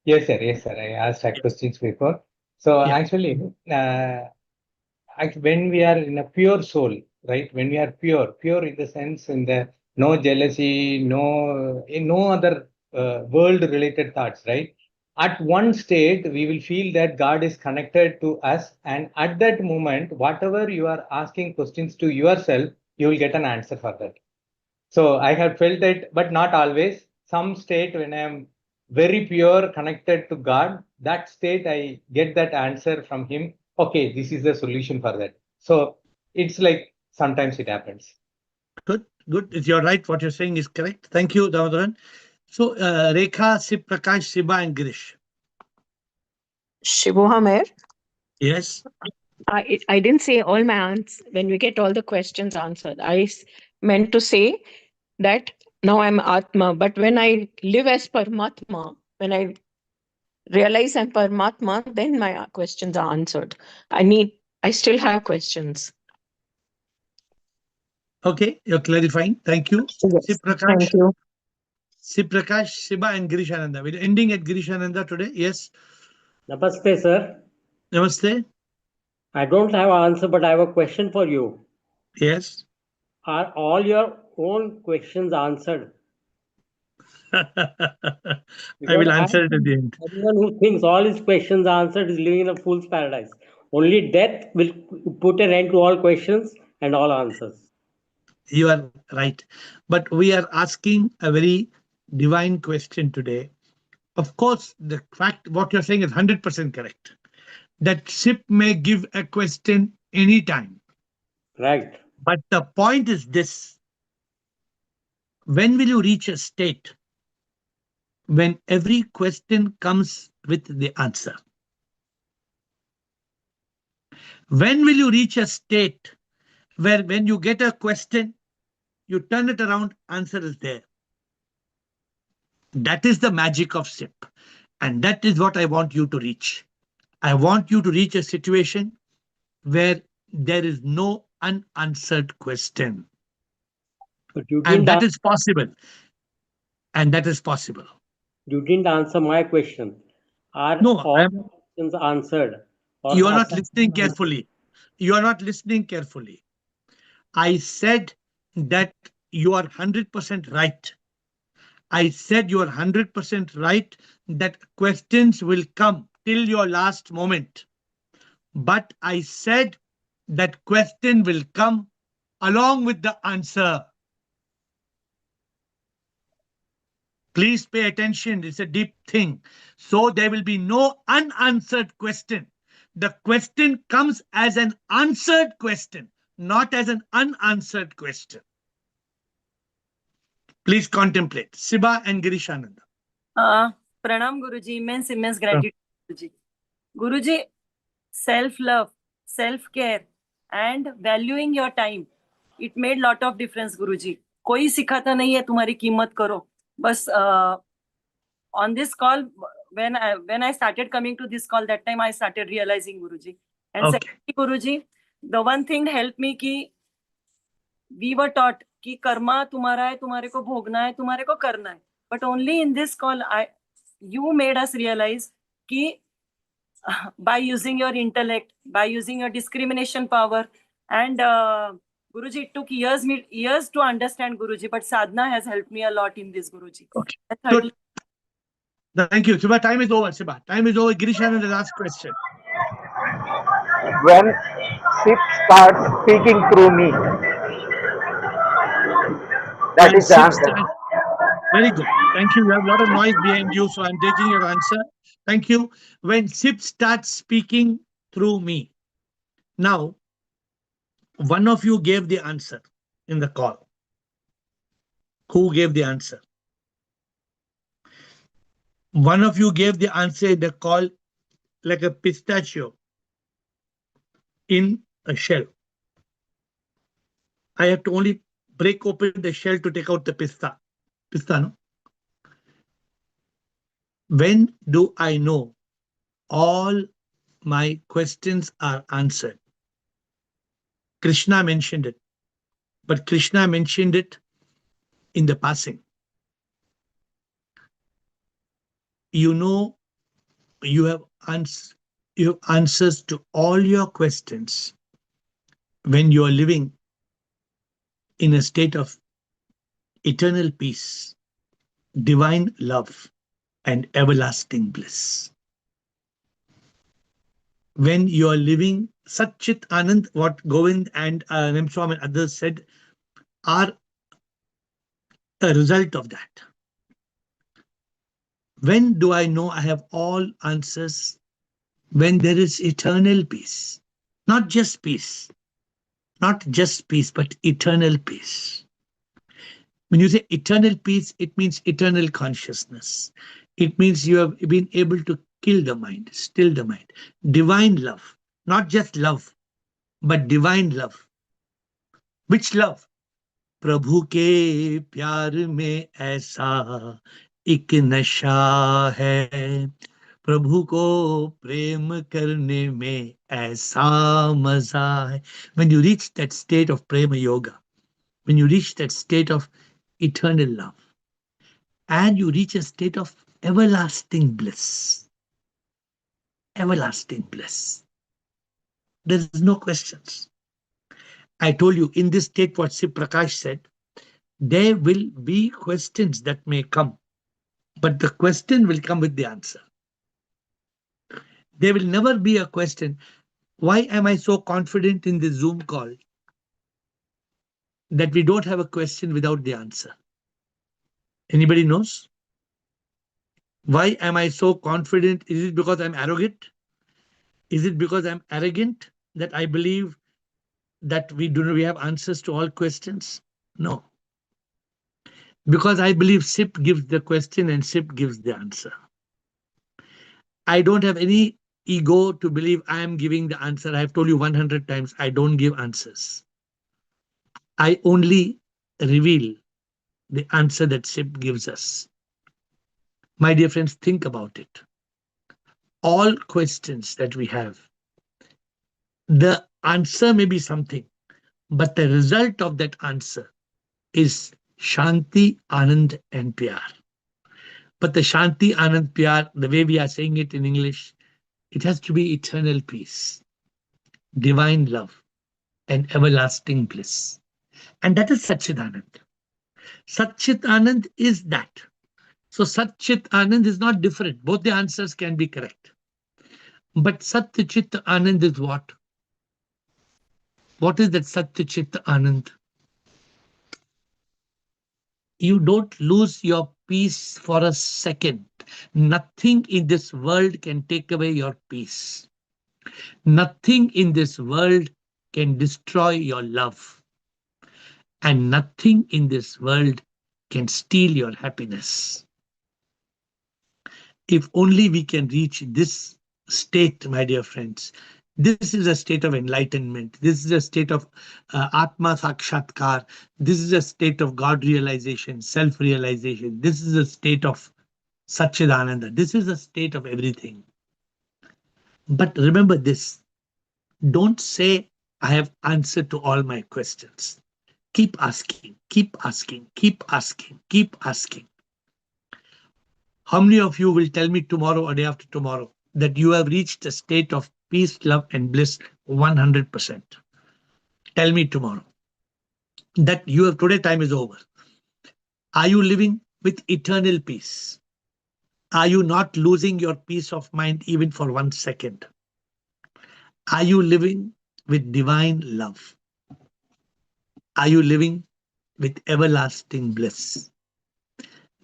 Yes, sir. I asked questions before. So actually, when we are in a pure soul, right? When we are pure in the sense in the no jealousy, no other world-related thoughts, right? At one state, we will feel that God is connected to us, and at that moment, whatever you are asking questions to yourself, you will get an answer for that. So I have felt it, but not always. Some state when I am very pure, connected to God, that state I get that answer from Him. Okay, this is the solution for that. So it's like sometimes it happens.
Good. You're right. What you're saying is correct. Thank you, Damodaran. So Rekha, Sip, Prakash, Siba, and Girish.
Shivoham AiR.
Yes.
I didn't say all my answers when we get all the questions answered. Meant to say that now I'm Atma, but when I live as Paramatma, when I realize I'm Paramatma, then my questions are answered. I still have questions.
Okay, you're clarifying. Thank you.
Yes,
Prakash.
thank you.
Prakash, Shiba, and Girishananda. We're ending at Girishananda today. Yes.
Namaste, sir.
Namaste.
I don't have an answer, but I have a question for you.
Yes.
Are all your own questions answered?
I will answer it at the end.
Everyone who thinks all his questions are answered is living in a fool's paradise. Only death will put an end to all questions and all answers.
You are right. But we are asking a very divine question today. Of course, the fact what you're saying is 100% correct. That ship may give a question anytime.
Right.
But the point is this: when will you reach a state when every question comes with the answer? When will you reach a state where when you get a question, you turn it around, answer is there? That is the magic of SIP. And that is what I want you to reach. I want you to reach a situation where there is no unanswered question.
But you
And
didn't
that is possible. And that is possible.
You didn't answer my question. Are
No,
all the questions answered? Or
you are
are
not
some
listening
unanswered?
carefully. You are not listening carefully. I said that you are 100% right. I said you are 100% right that questions will come till your last moment. But I said that question will come along with the answer. Please pay attention. It's a deep thing. So there will be no unanswered question. The question comes as an answered question, not as an unanswered question. Please contemplate. Siba and Girishananda.
Pranam Guruji, immense gratitude Guruji. Guruji, self-love, self-care and valuing your time. It made lot of difference Guruji. कोई सिखाता नहीं है तुम्हारी कीमत करो. बस on this call, when I started coming to this call, that time I started realizing Guruji. And secondly, Guruji, the one thing helped me कि we were taught कि कर्मा तुम्हारा है, तुम्हारे को भोगना है, तुम्हारे को करना है. But only in this call, you made us realize कि by using your intellect, by using your discrimination power, and Guruji, it took years to understand Guruji, but sadhana has helped me a lot in this Guruji.
Okay.
Thirdly,
Thank you. Siba, time is over. Siba, time is over. Girishananda, the last question.
When SIP starts speaking through me, that
When
is the
SIP
answer.
starts, very good. Thank you. You have a lot of noise behind you, so I'm taking your answer. Thank you. When SIP starts speaking through me. Now, one of you gave the answer in the call. Who gave the answer? One of you gave the answer in the call like a pistachio in a shell. I have to only break open the shell to take out the pista. Pista, no? When do I know all my questions are answered? Krishna mentioned it, but Krishna mentioned it in the passing. You know, you have answers to all your questions when you are living in a state of eternal peace, divine love, and everlasting bliss. When you are living Satchit Anand, what Govind and Nemswam and others said are a result of that. When do I know I have all answers? When there is eternal peace. Not just peace. Not just peace, but eternal peace. When you say eternal peace, it means eternal consciousness. It means you have been able to kill the mind, still the mind. Divine love. Not just love, but divine love. Which love? प्रभु के प्यार में ऐसा एक नशा है प्रभु को प्रेम करने में ऐसा मजा है. When you reach that state of prema yoga, when you reach that state of eternal love, and you reach a state of everlasting bliss, everlasting bliss, there is no questions. I told you in this state, what Sri Prakash said, there will be questions that may come, but the question will come with the answer. There will never be a question. Why am I so confident in this Zoom call that we don't have a question without the answer? Anybody knows? Why am I so confident? Is it because I'm arrogant? Is it because I'm arrogant that I believe that we have answers to all questions? No. Because I believe SIP gives the question and SIP gives the answer. I don't have any ego to believe I am giving the answer. I have told you 100 times, I don't give answers. I only reveal the answer that SIP gives us. My dear friends, think about it. All questions that we have, the answer may be something, but the result of that answer is Shanti, Anand, and Pyar. But the Shanti, Anand, Pyar, the way we are saying it in English, it has to be eternal peace, divine love, and everlasting bliss. And that is Satchidanand. Satchit Anand is that. So Satchit Anand is not different. Both the answers can be correct. But Satchit Anand is what? What is that Satchit Anand? You don't lose your peace for a second. Nothing in this world can take away your peace. Nothing in this world can destroy your love. And nothing in this world can steal your happiness. If only we can reach this state, my dear friends. This is a state of enlightenment. This is a state of Atma Sakshatkar. This is a state of God realization, self realization. This is a state of Satchidananda. This is a state of everything. But remember this, don't say, I have answered to all my questions. Keep asking, keep asking, keep asking, keep asking. How many of you will tell me tomorrow or day after tomorrow that you have reached a state of peace, love, and bliss 100%? Tell me tomorrow that you have, today time is over. Are you living with eternal peace? Are you not losing your peace of mind even for 1 second? Are you living with divine love? Are you living with everlasting bliss?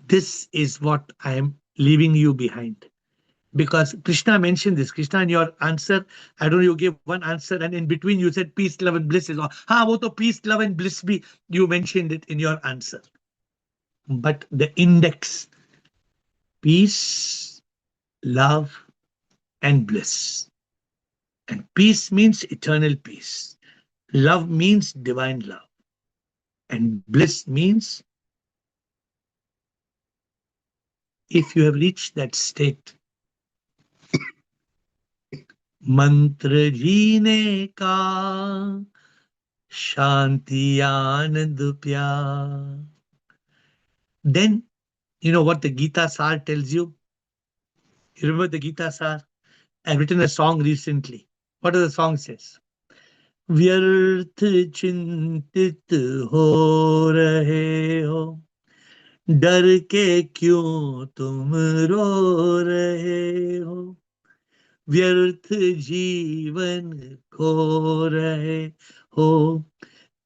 This is what I am leaving you behind. Because Krishna mentioned this. Krishna, in your answer, I don't know, you gave one answer and in between you said peace, love and bliss is all. Wo to peace, love and bliss be, you mentioned it in your answer. But the index, peace, love and bliss. And peace means eternal peace. Love means divine love. And bliss means if you have reached that state, मंत्र जीने का शांति आनंद प्यार. Then, you know what the Gita Sar tells you? You remember the Gita Sar? I've written a song recently. What does the song says? व्यर्थ चिंतित हो रहे हो, डर के क्यों तुम रो रहे हो, व्यर्थ जीवन खो रहे हो,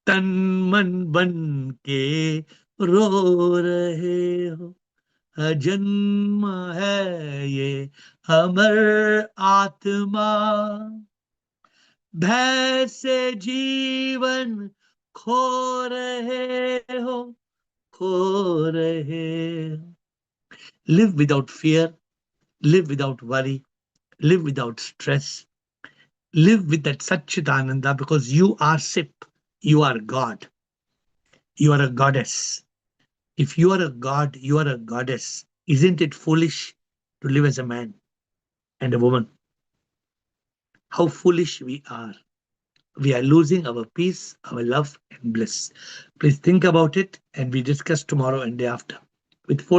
तन मन बन के रो रहे हो, अजन्म है ये अमर आत्मा, भय से जीवन खो रहे हो, खो रहे हो. Live without fear, live without worry, live without stress, live with that Satchitananda, because you are SIP, you are God, you are a goddess. If you are a god, you are a goddess. Isn't it foolish to live as a man and a woman? How foolish we are. We are losing our peace, our love, and bliss. Please think about it, and we discuss tomorrow and day after. With folded